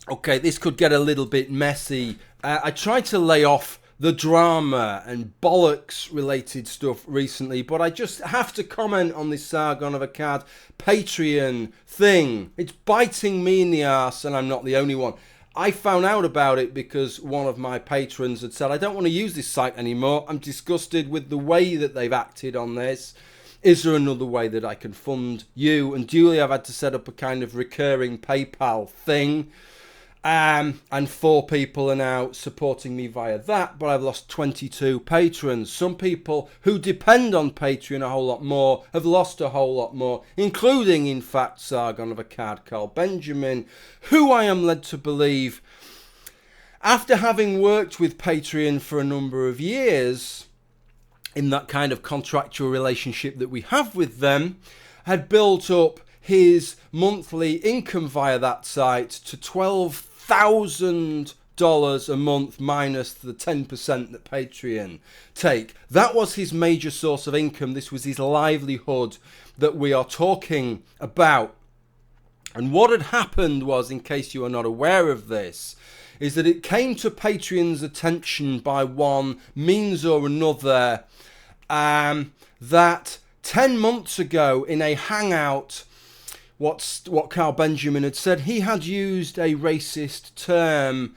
Okay, this could get a little bit messy. I tried to lay off the drama and bollocks related stuff recently, but I just have to comment on this Sargon of Akkad Patreon thing. It's biting me in the arse, and I'm not the only one. I found out about it because one of my patrons had said, I don't want to use this site anymore. I'm disgusted with the way that they've acted on this. Is there another way that I can fund you? And duly, I've had to set up a kind of recurring PayPal thing. And 4 people are now supporting me via that, but I've lost 22 patrons. Some people who depend on Patreon a whole lot more have lost a whole lot more, including, in fact, Sargon of Akkad, Carl Benjamin, who I am led to believe, after having worked with Patreon for a number of years, in that kind of contractual relationship that we have with them, had built up his monthly income via that site to $12,000 a month minus the 10% that Patreon take. That was his major source of income. This was his livelihood that we are talking about. And what had happened was, in case you are not aware of this, is that it came to Patreon's attention by one means or another that 10 months ago in a hangout, what Carl Benjamin had said, he had used a racist term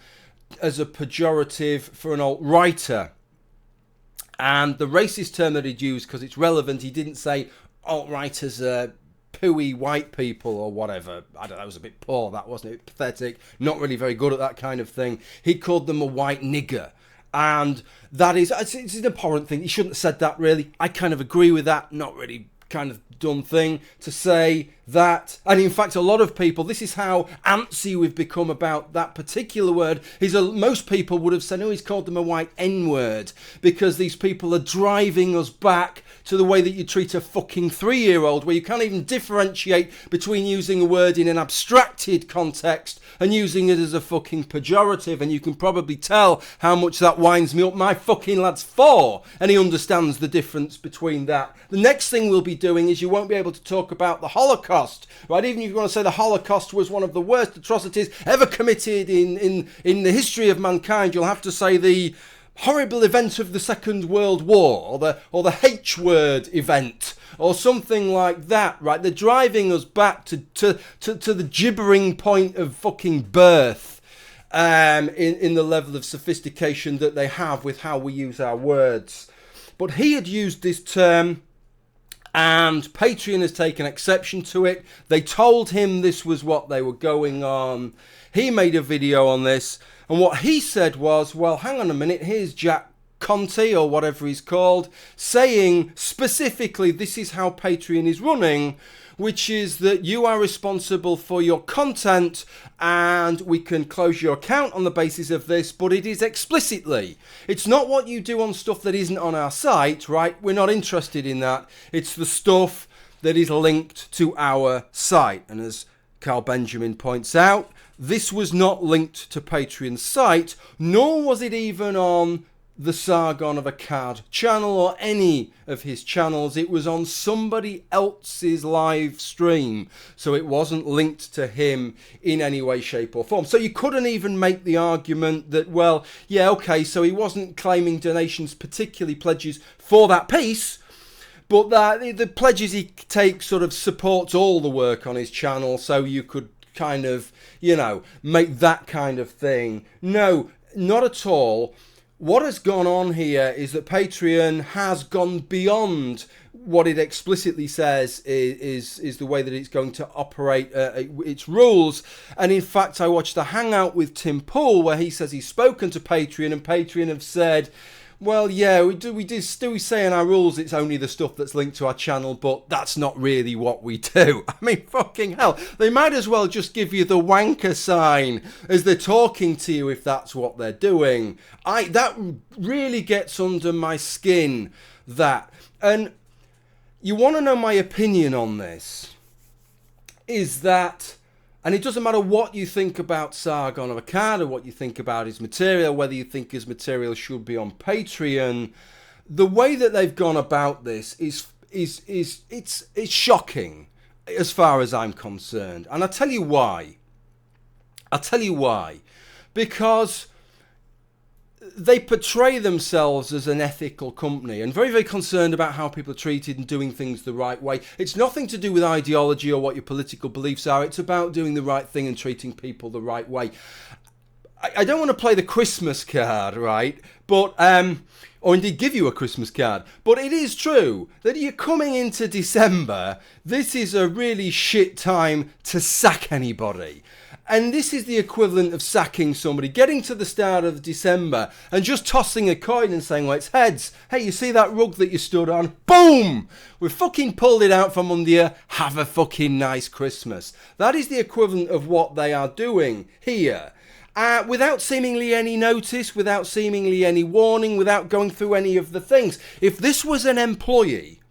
as a pejorative for an alt-writer. And the racist term that he'd used, because it's relevant, he didn't say alt-writers are pooey white people or whatever. I don't know, it was a bit poor, that wasn't it? Pathetic, not really very good at that kind of thing. He called them a white nigger. And that is, it's an abhorrent thing. He shouldn't have said that, really. I kind of agree with that. Not really kind of dumb thing to say that. And in fact, a lot of people, this is how antsy we've become about that particular word, is most people would have said, oh, he's called them a white N-word, because these people are driving us back to the way that you treat a fucking 3-year-old, where you can't even differentiate between using a word in an abstracted context and using it as a fucking pejorative. And you can probably tell how much that winds me up. My fucking lad's 4 and he understands the difference between that. The next thing we'll be doing is you won't be able to talk about the Holocaust, right? Even if you want to say the Holocaust was one of the worst atrocities ever committed in the history of mankind, you'll have to say the horrible event of the Second World War, or the H-word event, or something like that, right? They're driving us back to the gibbering point of fucking birth, in the level of sophistication that they have with how we use our words. But he had used this term, and Patreon has taken exception to it. They told him this was what they were going on. He made a video on this, and what he said was, well, hang on a minute, here's Jack Conte, or whatever he's called, saying specifically this is how Patreon is running, which is that you are responsible for your content and we can close your account on the basis of this, but it is explicitly. It's not what you do on stuff that isn't on our site, right? We're not interested in that. It's the stuff that is linked to our site. And as Carl Benjamin points out, this was not linked to Patreon's site, nor was it even on the Sargon of Akkad channel or any of his channels. It was on somebody else's live stream, so it wasn't linked to him in any way, shape or form. So you couldn't even make the argument that, well, yeah, okay, so he wasn't claiming donations, particularly pledges for that piece, but that the pledges he takes sort of supports all the work on his channel, so you could kind of, you know, make that kind of thing. No, not at all. What has gone on here is that Patreon has gone beyond what it explicitly says is the way that it's going to operate its rules. And in fact, I watched a hangout with Tim Pool where he says he's spoken to Patreon, and Patreon have said, well, yeah, we say in our rules it's only the stuff that's linked to our channel, but that's not really what we do. I mean, fucking hell. They might as well just give you the wanker sign as they're talking to you if that's what they're doing. That really gets under my skin, that. And you want to know my opinion on this, is that, and it doesn't matter what you think about Sargon of Akkad or what you think about his material, whether you think his material should be on Patreon, the way that they've gone about this is shocking as far as I'm concerned. And I'll tell you why. I'll tell you why. Because they portray themselves as an ethical company and very, very concerned about how people are treated and doing things the right way. It's nothing to do with ideology or what your political beliefs are. It's about doing the right thing and treating people the right way. I don't want to play the Christmas card, right? But, or indeed give you a Christmas card. But it is true that you're coming into December. This is a really shit time to sack anybody. And this is the equivalent of sacking somebody, getting to the start of December and just tossing a coin and saying, well, it's heads. Hey, you see that rug that you stood on? Boom! We've fucking pulled it out from under you. Have a fucking nice Christmas. That is the equivalent of what they are doing here. Without seemingly any notice, without seemingly any warning, without going through any of the things. If this was an employee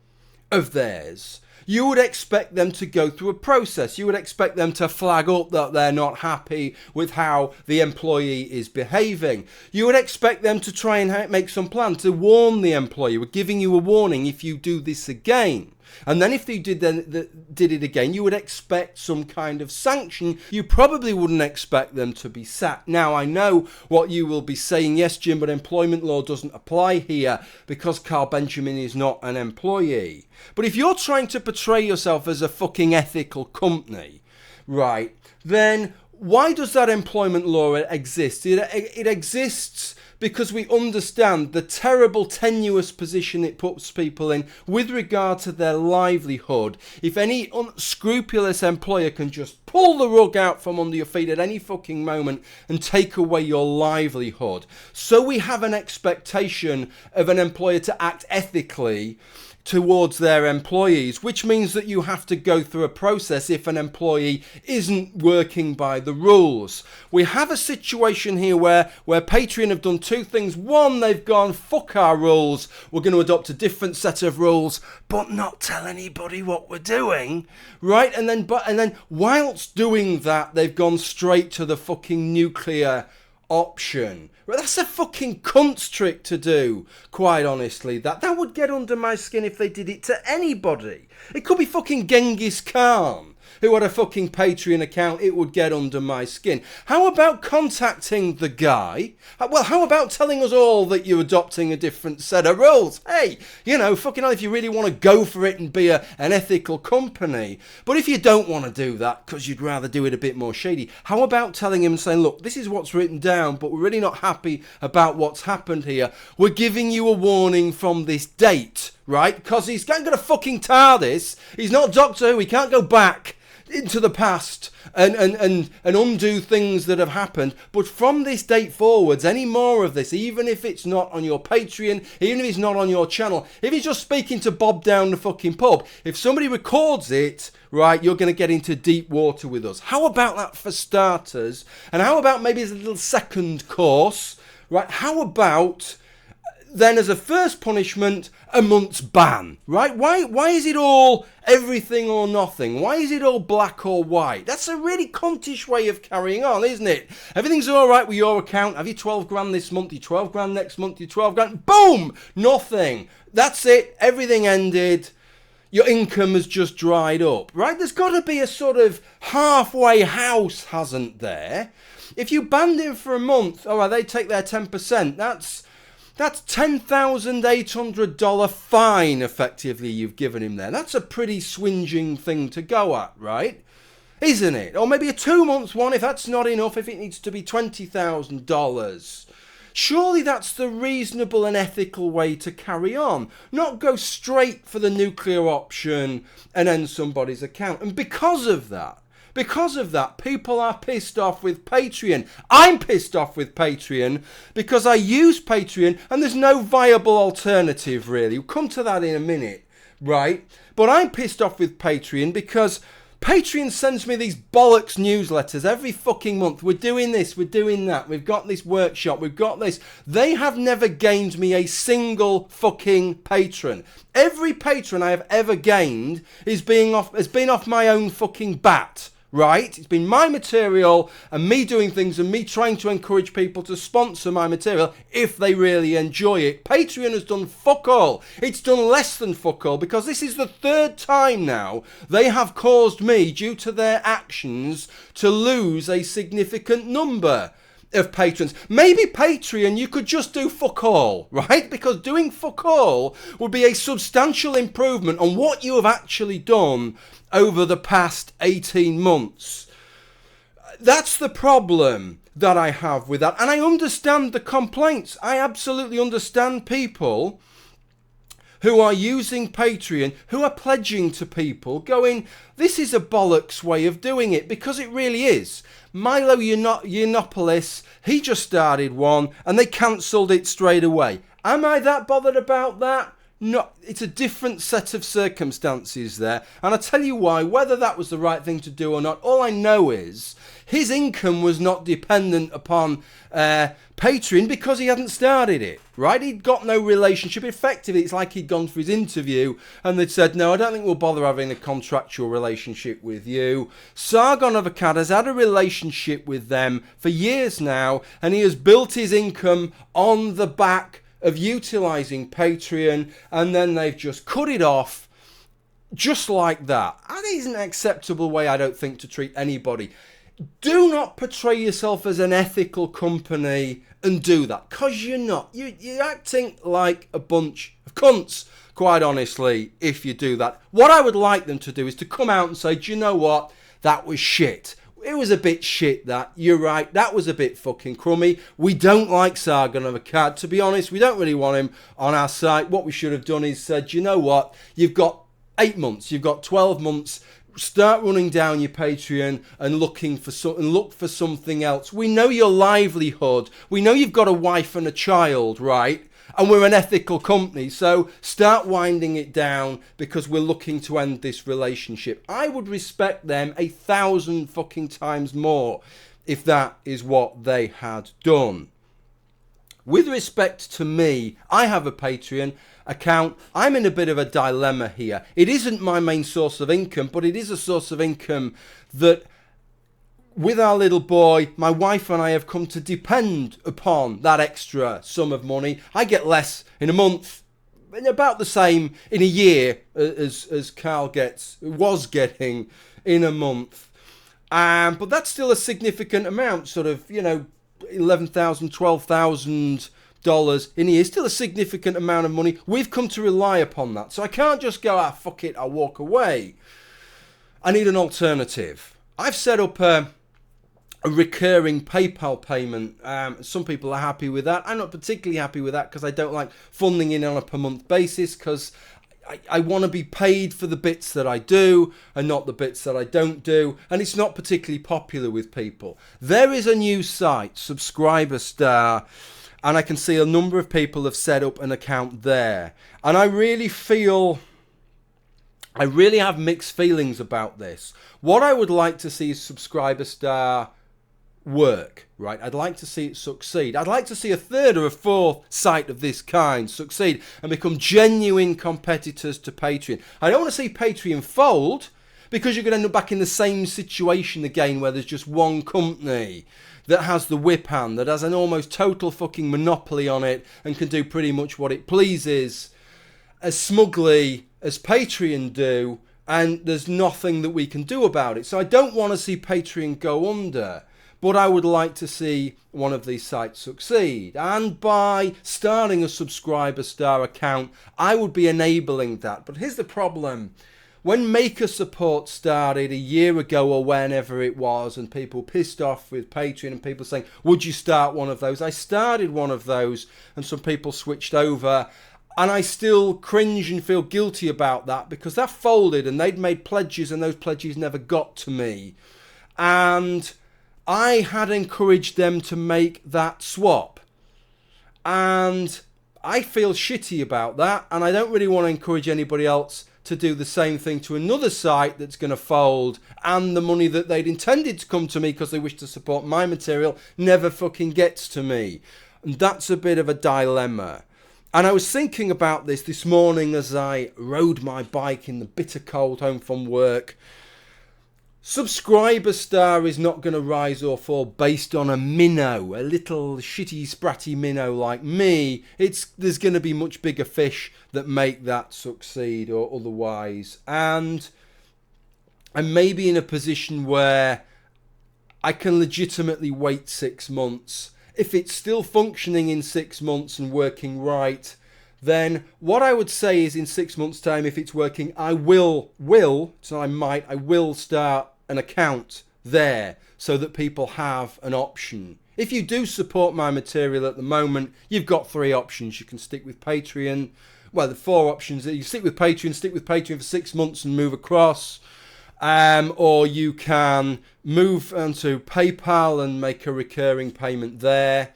of theirs, you would expect them to go through a process. You would expect them to flag up that they're not happy with how the employee is behaving. You would expect them to try and make some plan to warn the employee. We're giving you a warning if you do this again. And then if they did it again, you would expect some kind of sanction. You probably wouldn't expect them to be sacked. Now, I know what you will be saying. Yes, Jim, but employment law doesn't apply here because Carl Benjamin is not an employee. But if you're trying to portray yourself as a fucking ethical company, right, then why does that employment law exist? It exists because we understand the terrible tenuous position it puts people in with regard to their livelihood. If any unscrupulous employer can just pull the rug out from under your feet at any fucking moment and take away your livelihood. So we have an expectation of an employer to act ethically towards their employees, which means that you have to go through a process if an employee isn't working by the rules. We have a situation here where Patreon have done two things. One, they've gone, fuck our rules, we're going to adopt a different set of rules, but not tell anybody what we're doing, right? And then whilst doing that, they've gone straight to the fucking nuclear option. That's a fucking cunt's trick to do, quite honestly. That would get under my skin if they did it to anybody. It could be fucking Genghis Khan who had a fucking Patreon account. It would get under my skin. How about contacting the guy? Well, how about telling us all that you're adopting a different set of rules? Hey, fucking hell, if you really want to go for it and be an ethical company. But if you don't want to do that because you'd rather do it a bit more shady, how about telling him and saying, look, this is what's written down, but we're really not happy about what's happened here. We're giving you a warning from this date, right? Because he's got a fucking TARDIS. He's not Doctor Who. He can't go back into the past and undo things that have happened. But from this date forwards, any more of this, even if it's not on your Patreon, even if it's not on your channel, if he's just speaking to Bob down the fucking pub, if somebody records it, right, you're going to get into deep water with us. How about that for starters? And how about maybe as a little second course, right? How about then as a first punishment, a month's ban, right? Why is it all everything or nothing? Why is it all black or white? That's a really cuntish way of carrying on, isn't it? Everything's all right with your account. Have you 12 grand this month? You 12 grand next month? You 12 grand? Boom! Nothing. That's it. Everything ended. Your income has just dried up, right? There's got to be a sort of halfway house, hasn't there? If you banned him for a month, all right, they take their 10%. That's $10,800 fine, effectively, you've given him there. That's a pretty swinging thing to go at, right? Isn't it? Or maybe a 2-month one, if that's not enough, if it needs to be $20,000. Surely that's the reasonable and ethical way to carry on. Not go straight for the nuclear option and end somebody's account. And because of that, people are pissed off with Patreon. I'm pissed off with Patreon because I use Patreon and there's no viable alternative, really. We'll come to that in a minute, right? But I'm pissed off with Patreon because Patreon sends me these bollocks newsletters every fucking month. We're doing this, we're doing that. We've got this workshop, we've got this. They have never gained me a single fucking patron. Every patron I have ever gained has been off my own fucking bat. right? It's been my material and me doing things and me trying to encourage people to sponsor my material if they really enjoy it. Patreon has done fuck all. It's done less than fuck all, because this is the third time now they have caused me, due to their actions, to lose a significant number of patrons. Maybe Patreon, you could just do fuck all, right? Because doing fuck all would be a substantial improvement on what you have actually done over the past 18 months. That's the problem that I have with that. And I understand the complaints. I absolutely understand people who are using Patreon, who are pledging to people, going, this is a bollocks way of doing it, because it really is. Milo Yiannopoulos, he just started one and they cancelled it straight away. Am I that bothered about that? No, it's a different set of circumstances there. And I'll tell you why, whether that was the right thing to do or not, all I know is his income was not dependent upon Patreon because he hadn't started it, right? He'd got no relationship. Effectively, it's like he'd gone for his interview and they'd said, no, I don't think we'll bother having a contractual relationship with you. Sargon of Akkad has had a relationship with them for years now, and he has built his income on the back of utilising Patreon, and then they've just cut it off just like that. That isn't an acceptable way, I don't think, to treat anybody. Do not portray yourself as an ethical company and do that, because you're not. You're acting like a bunch of cunts, quite honestly, if you do that. What I would like them to do is to come out and say, do you know what? That was shit. It was a bit shit, that. You're right. That was a bit fucking crummy. We don't like Sargon of Akkad. To be honest, we don't really want him on our site. What we should have done is said, you know what? You've got 8 months. You've got 12 months. Start running down your Patreon and look for something else. We know your livelihood. We know you've got a wife and a child, right? And we're an ethical company, so start winding it down, because we're looking to end this relationship. I would respect them 1,000 fucking times more if that is what they had done. With respect to me, I have a Patreon account. I'm in a bit of a dilemma here. It isn't my main source of income, but it is a source of income that, with our little boy, my wife and I have come to depend upon that extra sum of money. I get less in a month, and about the same in a year as Carl was getting in a month. But that's still a significant amount, sort of, $11,000, $12,000 in a year. Still a significant amount of money. We've come to rely upon that. So I can't just go, fuck it, I'll walk away. I need an alternative. I've set up a recurring PayPal payment. Some people are happy with that. I'm not particularly happy with that, because I don't like funding in on a per month basis, because I want to be paid for the bits that I do and not the bits that I don't do, and it's not particularly popular with people. There is a new site, Subscriber Star, and I can see a number of people have set up an account there, and I really have mixed feelings about this. What I would like to see is Subscriber Star work, right? I'd like to see it succeed. I'd like to see a third or a fourth site of this kind succeed and become genuine competitors to Patreon. I don't want to see Patreon fold, because you're going to end up back in the same situation again, where there's just one company that has the whip hand, that has an almost total fucking monopoly on it and can do pretty much what it pleases as smugly as Patreon do, and there's nothing that we can do about it. So I don't want to see Patreon go under, but I would like to see one of these sites succeed. And by starting a Subscriber Star account, I would be enabling that. But here's the problem. When Maker Support started a year ago or whenever it was, and people pissed off with Patreon and people saying, would you start one of those? I started one of those, and some people switched over. And I still cringe and feel guilty about that, because that folded and they'd made pledges and those pledges never got to me. And I had encouraged them to make that swap. And I feel shitty about that, and I don't really want to encourage anybody else to do the same thing to another site that's going to fold, and the money that they'd intended to come to me because they wish to support my material never fucking gets to me. And that's a bit of a dilemma. And I was thinking about this morning as I rode my bike in the bitter cold home from work. Subscriber star is not going to rise or fall based on a minnow, a little shitty spratty minnow like me. There's going to be much bigger fish that make that succeed or otherwise. And I'm maybe in a position where I can legitimately wait 6 months. If it's still functioning in 6 months and working right, then what I would say is in 6 months' time, if it's working, I will start an account there so that people have an option. If you do support my material at the moment, you've got 3 options. You can stick with Patreon. Well, the 4 options. You stick with Patreon for 6 months and move across. Or you can move onto PayPal and make a recurring payment there.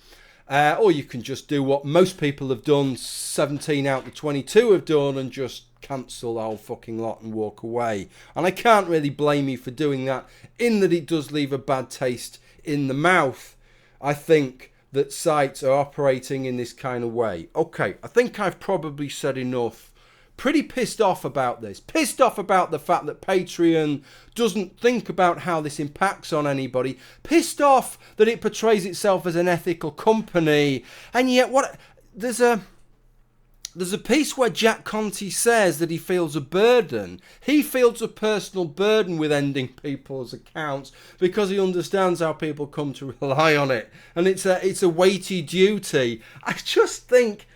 Or you can just do what most people have done, 17 out of 22 have done, and just cancel the whole fucking lot and walk away. And I can't really blame you for doing that, in that it does leave a bad taste in the mouth. I think that sites are operating in this kind of way. Okay, I think I've probably said enough. Pretty pissed off about this. Pissed off about the fact that Patreon doesn't think about how this impacts on anybody. Pissed off that it portrays itself as an ethical company. And yet there's a piece where Jack Conte says that he feels a burden. He feels a personal burden with ending people's accounts because he understands how people come to rely on it. And it's a weighty duty. I just think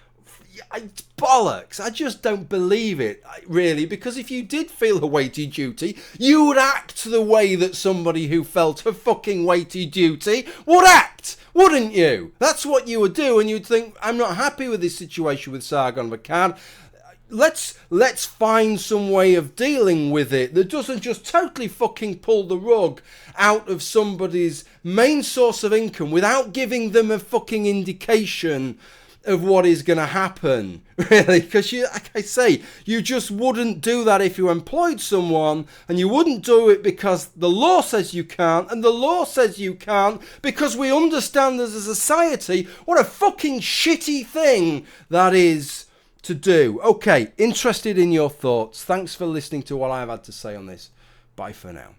it's bollocks. I just don't believe it, really, because if you did feel a weighty duty, you would act the way that somebody who felt a fucking weighty duty would act, wouldn't you? That's what you would do, and you'd think, I'm not happy with this situation with Sargon of Akkad. Let's find some way of dealing with it that doesn't just totally fucking pull the rug out of somebody's main source of income without giving them a fucking indication of what is going to happen, really, because like I say, you just wouldn't do that if you employed someone, and you wouldn't do it because the law says you can't, and the law says you can't because we understand as a society what a fucking shitty thing that is to do. Okay, interested in your thoughts. Thanks for listening to what I've had to say on this. Bye for now.